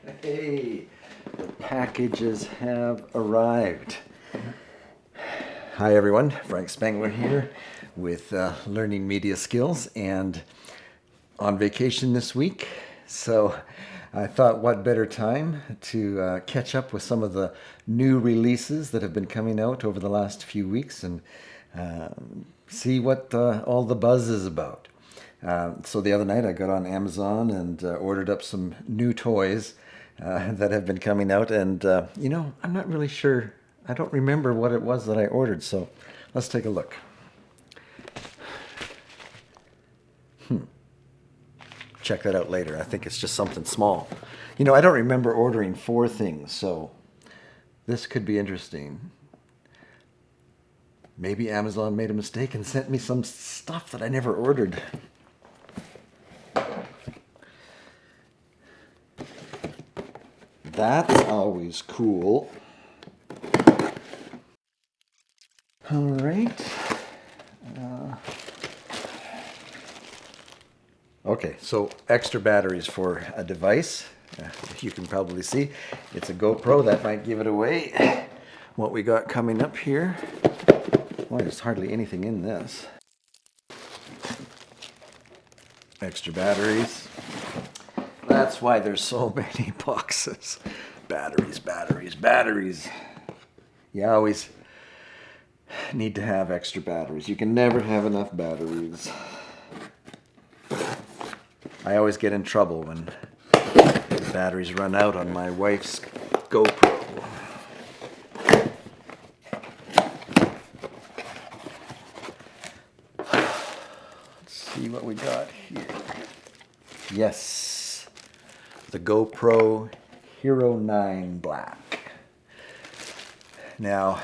Hey, the packages have arrived. Hi everyone, Frank Spangler here with Learning Media Skills and on vacation this week. So I thought what better time to catch up with some of the new releases that have been coming out over the last few weeks and see what all the buzz is about. So the other night I got on Amazon and ordered up some new toys that have been coming out. And, I'm not really sure. I don't remember what it was that I ordered. So let's take a look. Check that out later. I think it's just something small. I don't remember ordering 4 things. So this could be interesting. Maybe Amazon made a mistake and sent me some stuff that I never ordered. That's always cool. All right. Okay, so extra batteries for a device. You can probably see it's a GoPro. That might give it away. What we got coming up here. Well, there's hardly anything in this. Extra batteries. That's why there's so many boxes. Batteries, batteries, batteries. You always need to have extra batteries. You can never have enough batteries. I always get in trouble when the batteries run out on my wife's GoPro. Let's see what we got here. Yes, the GoPro Hero 9 Black. Now,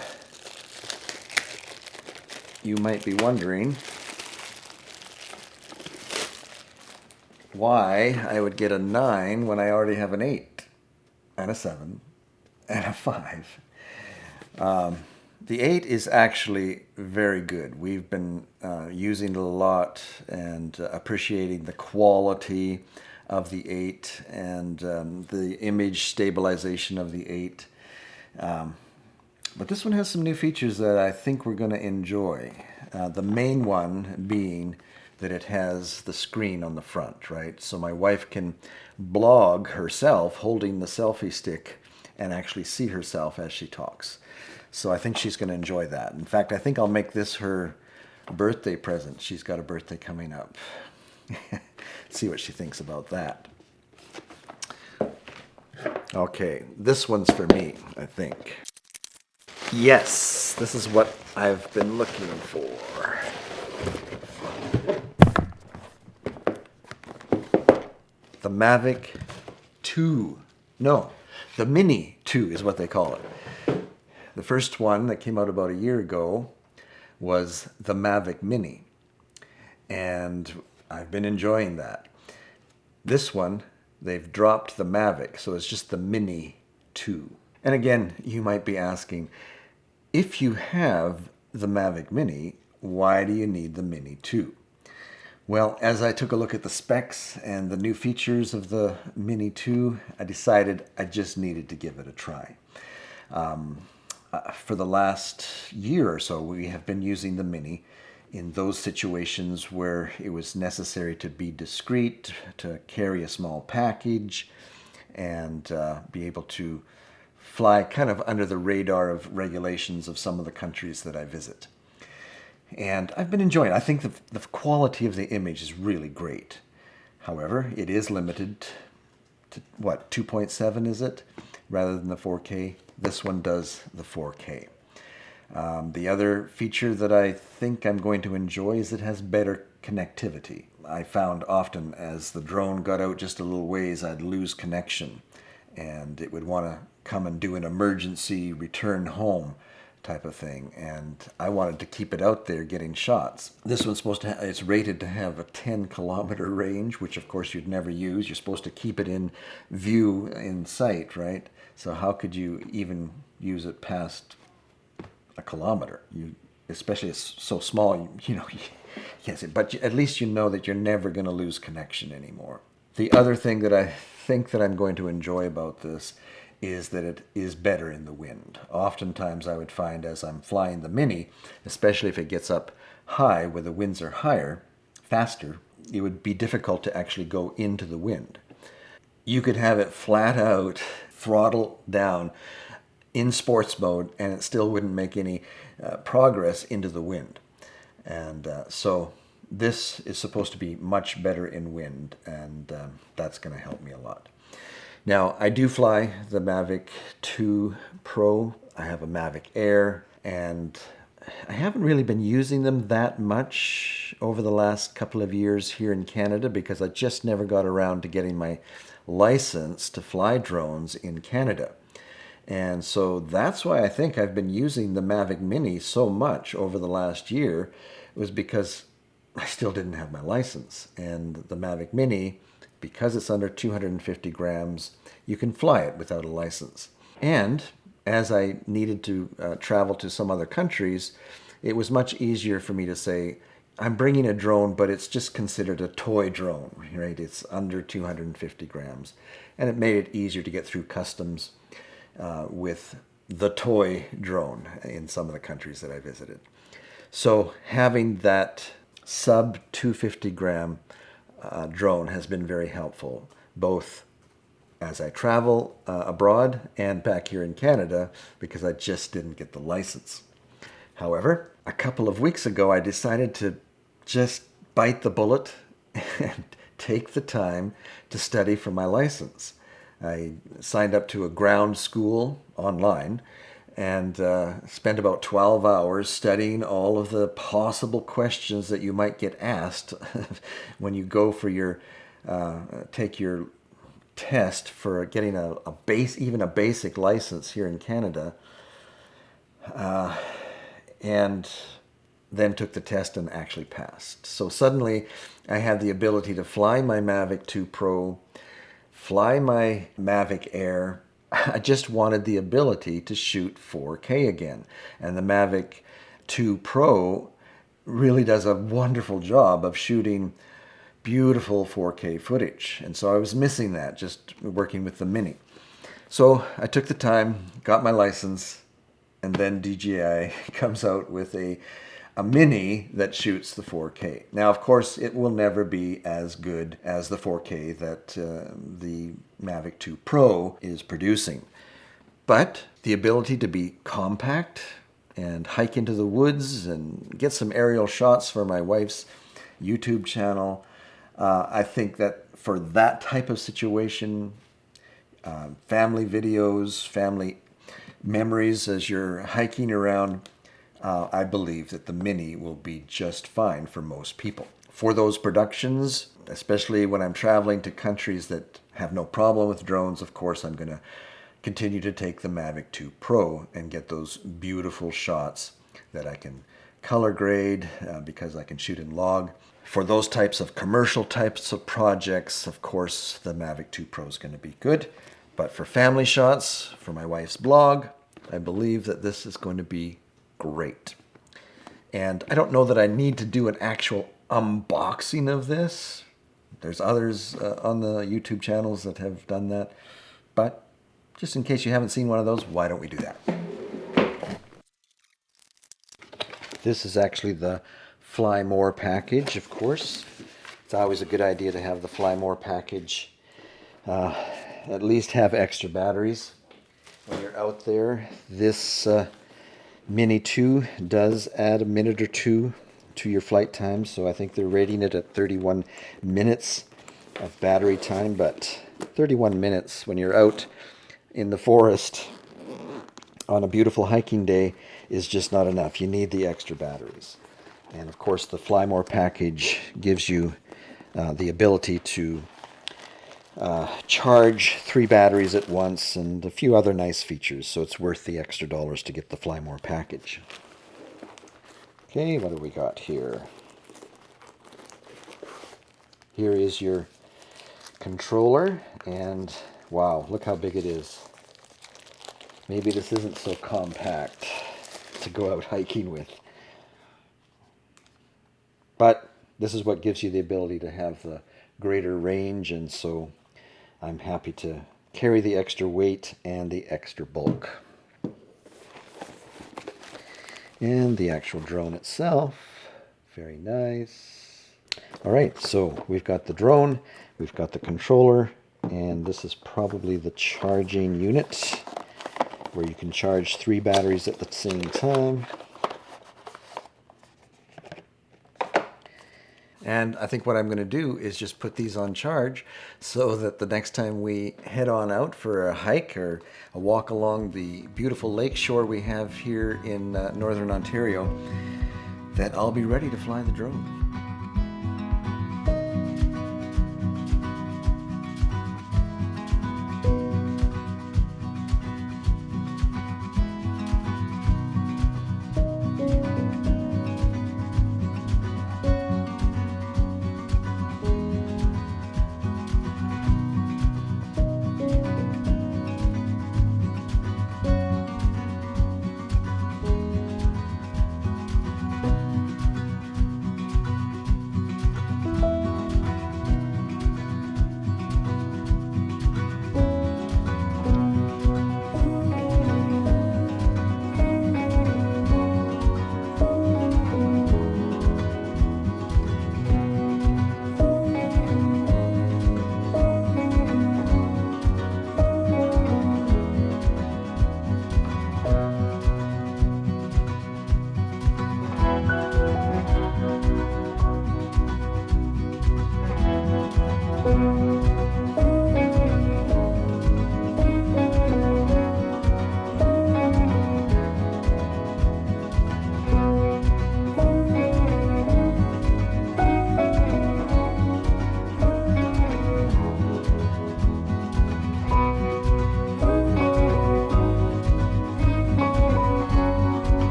you might be wondering why I would get a 9 when I already have an 8 and a 7 and a 5. The 8 is actually very good. We've been using it a lot and appreciating the quality of the 8 and the image stabilization of the 8. But this one has some new features that I think we're going to enjoy. The main one being that it has the screen on the front, right? So my wife can blog herself holding the selfie stick and actually see herself as she talks. So I think she's going to enjoy that. In fact, I think I'll make this her birthday present. She's got a birthday coming up. See what she thinks about that. Okay, this one's for me, I think. Yes, this is what I've been looking for. The Mavic 2. No, the Mini 2 is what they call it. The first one that came out about a year ago was the Mavic Mini. And I've been enjoying that. This one, they've dropped the Mavic, so it's just the Mini 2. And again, you might be asking, if you have the Mavic Mini, why do you need the Mini 2? Well, as I took a look at the specs and the new features of the Mini 2, I decided I just needed to give it a try. For the last year or so, we have been using the Mini in those situations where it was necessary to be discreet, to carry a small package, and be able to fly kind of under the radar of regulations of some of the countries that I visit. And I've been enjoying it. I think the quality of the image is really great. However, it is limited to, 2.7 is it? Rather than the 4K. This one does the 4K. The other feature that I think I'm going to enjoy is it has better connectivity. I found often as the drone got out just a little ways, I'd lose connection. And it would want to come and do an emergency return home type of thing, and I wanted to keep it out there getting shots. This one's supposed to it's rated to have a 10-kilometer range, which of course you'd never use. You're supposed to keep it in view, in sight, right? So how could you even use it past a kilometer? Especially it's so small, you can't see it. But at least you know that you're never going to lose connection anymore. The other thing that I think that I'm going to enjoy about this is that it is better in the wind. Oftentimes I would find as I'm flying the Mini, especially if it gets up high where the winds are higher, faster, it would be difficult to actually go into the wind. You could have it flat out, throttle down in sports mode, and it still wouldn't make any progress into the wind. And so this is supposed to be much better in wind, and that's going to help me a lot. Now, I do fly the Mavic 2 Pro. I have a Mavic Air, and I haven't really been using them that much over the last couple of years here in Canada because I just never got around to getting my license to fly drones in Canada. And so that's why I think I've been using the Mavic Mini so much over the last year. It was because I still didn't have my license. And the Mavic Mini, because it's under 250 grams, you can fly it without a license. And as I needed to travel to some other countries, it was much easier for me to say, I'm bringing a drone, but it's just considered a toy drone, right? It's under 250 grams. And it made it easier to get through customs with the toy drone in some of the countries that I visited. So having that sub 250 gram drone has been very helpful, both as I travel abroad and back here in Canada, because I just didn't get the license. However, a couple of weeks ago, I decided to just bite the bullet and take the time to study for my license. I signed up to a ground school online and spent about 12 hours studying all of the possible questions that you might get asked when you go for your take your test for getting even a basic license here in Canada, and then took the test and actually passed. So suddenly I had the ability to fly my Mavic 2 Pro, fly my Mavic Air. I just wanted the ability to shoot 4K again. And the Mavic 2 Pro really does a wonderful job of shooting beautiful 4K footage. And so I was missing that just working with the Mini. So I took the time, got my license, and then DJI comes out with a Mini that shoots the 4K. Now, of course, it will never be as good as the 4K that the Mavic 2 Pro is producing. But the ability to be compact and hike into the woods and get some aerial shots for my wife's YouTube channel, I think that for that type of situation, family videos, family memories as you're hiking around, I believe that the Mini will be just fine for most people. For those productions, especially when I'm traveling to countries that have no problem with drones, of course, I'm going to continue to take the Mavic 2 Pro and get those beautiful shots that I can color grade because I can shoot in log. For those types of commercial types of projects, of course, the Mavic 2 Pro is going to be good. But for family shots, for my wife's blog, I believe that this is going to be great. And I don't know that I need to do an actual unboxing of this. There's others on the YouTube channels that have done that. But just in case you haven't seen one of those, why don't we do that? This is actually the Fly More package, of course. It's always a good idea to have the Fly More package. At least have extra batteries when you're out there. This Mini 2 does add a minute or two to your flight time, so I think they're rating it at 31 minutes of battery time, but 31 minutes when you're out in the forest on a beautiful hiking day is just not enough. You need the extra batteries. And of course the Fly More package gives you the ability to charge 3 batteries at once and a few other nice features, so it's worth the extra dollars to get the Fly More package. Okay, what do we got here? Here is your controller, and wow, look how big it is. Maybe this isn't so compact to go out hiking with, but this is what gives you the ability to have the greater range, and so I'm happy to carry the extra weight and the extra bulk. And the actual drone itself, very nice. All right, so we've got the drone, we've got the controller, and this is probably the charging unit where you can charge 3 batteries at the same time. And I think what I'm going to do is just put these on charge so that the next time we head on out for a hike or a walk along the beautiful lake shore we have here in Northern Ontario, that I'll be ready to fly the drone.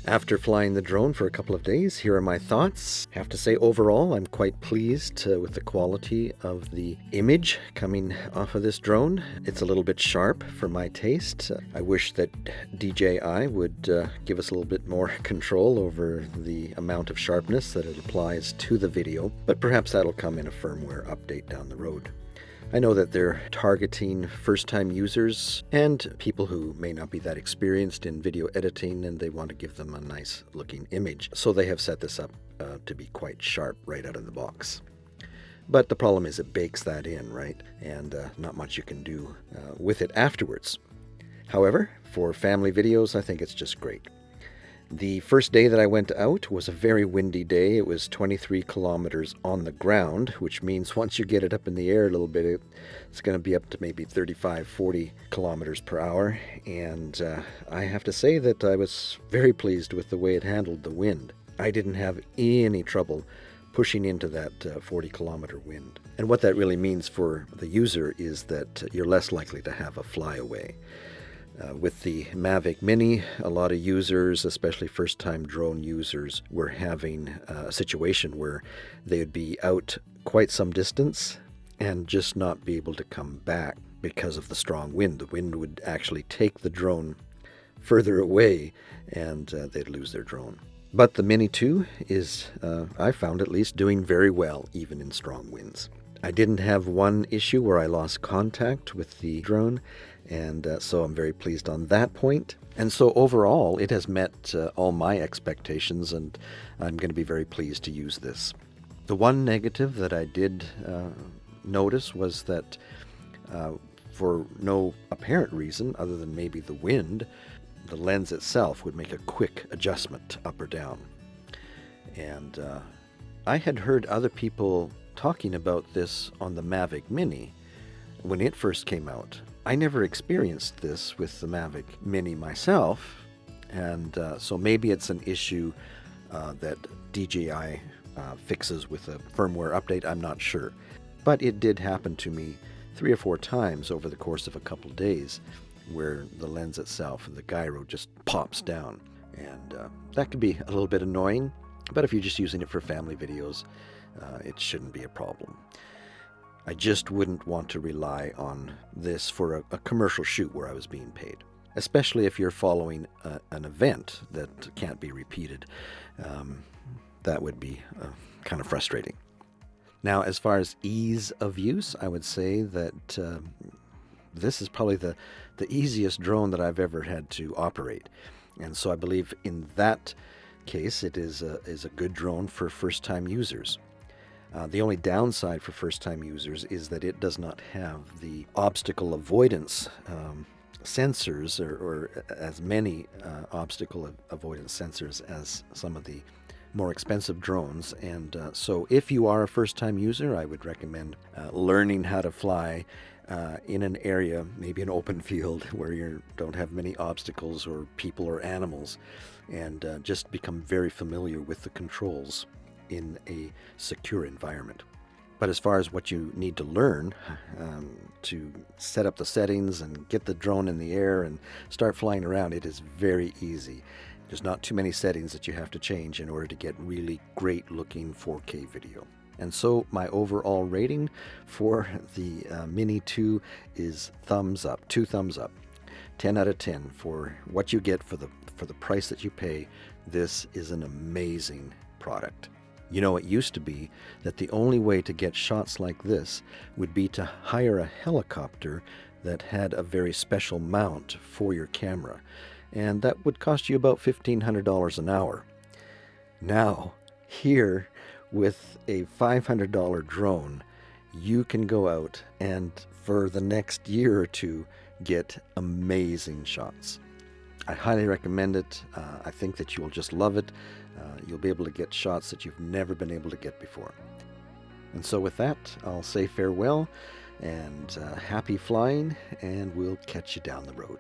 After flying the drone for a couple of days, here are my thoughts. I have to say, overall, I'm quite pleased with the quality of the image coming off of this drone. It's a little bit sharp for my taste. I wish that DJI would give us a little bit more control over the amount of sharpness that it applies to the video, but perhaps that'll come in a firmware update down the road. I know that they're targeting first-time users and people who may not be that experienced in video editing, and they want to give them a nice-looking image. So they have set this up to be quite sharp right out of the box. But the problem is it bakes that in, right? And not much you can do with it afterwards. However, for family videos, I think it's just great. The first day that I went out was a very windy day. It was 23 kilometers on the ground, which means once you get it up in the air a little bit, it's going to be up to maybe 35, 40 kilometers per hour. And I have to say that I was very pleased with the way it handled the wind. I didn't have any trouble pushing into that 40-kilometer wind. And what that really means for the user is that you're less likely to have a flyaway. With the Mavic Mini, a lot of users, especially first-time drone users, were having a situation where they would be out quite some distance and just not be able to come back because of the strong wind. The wind would actually take the drone further away and they'd lose their drone. But the Mini 2 is, I found at least, doing very well even in strong winds. I didn't have one issue where I lost contact with the drone, and so I'm very pleased on that point. And so overall, it has met all my expectations, and I'm going to be very pleased to use this. The one negative that I did notice was that for no apparent reason other than maybe the wind, the lens itself would make a quick adjustment up or down. And I had heard other people talking about this on the Mavic Mini when it first came out. I never experienced this with the Mavic Mini myself, and so maybe it's an issue that DJI fixes with a firmware update. I'm not sure. But it did happen to me 3 or 4 times over the course of a couple of days where the lens itself, the gyro, just pops down. And that could be a little bit annoying, but if you're just using it for family videos, it shouldn't be a problem. I just wouldn't want to rely on this for a commercial shoot where I was being paid, especially if you're following an event that can't be repeated. That would be kind of frustrating. Now, as far as ease of use, I would say that this is probably the easiest drone that I've ever had to operate. And so I believe in that case, it is a good drone for first-time users. The only downside for first-time users is that it does not have the obstacle avoidance sensors or as many obstacle avoidance sensors as some of the more expensive drones. And so if you are a first-time user, I would recommend learning how to fly in an area, maybe an open field where you don't have many obstacles or people or animals, and just become very familiar with the controls in a secure environment. But as far as what you need to learn to set up the settings and get the drone in the air and start flying around, it is very easy. There's not too many settings that you have to change in order to get really great looking 4K video. And so my overall rating for the Mini 2 is thumbs up, 2 thumbs up. 10 out of 10 for what you get for the price that you pay. This is an amazing product. You know, it used to be that the only way to get shots like this would be to hire a helicopter that had a very special mount for your camera, and that would cost you about $1,500 an hour. Now, here, with a $500 drone, you can go out and for the next year or two get amazing shots. I highly recommend it. I think that you will just love it. You'll be able to get shots that you've never been able to get before. And so with that, I'll say farewell and happy flying, and we'll catch you down the road.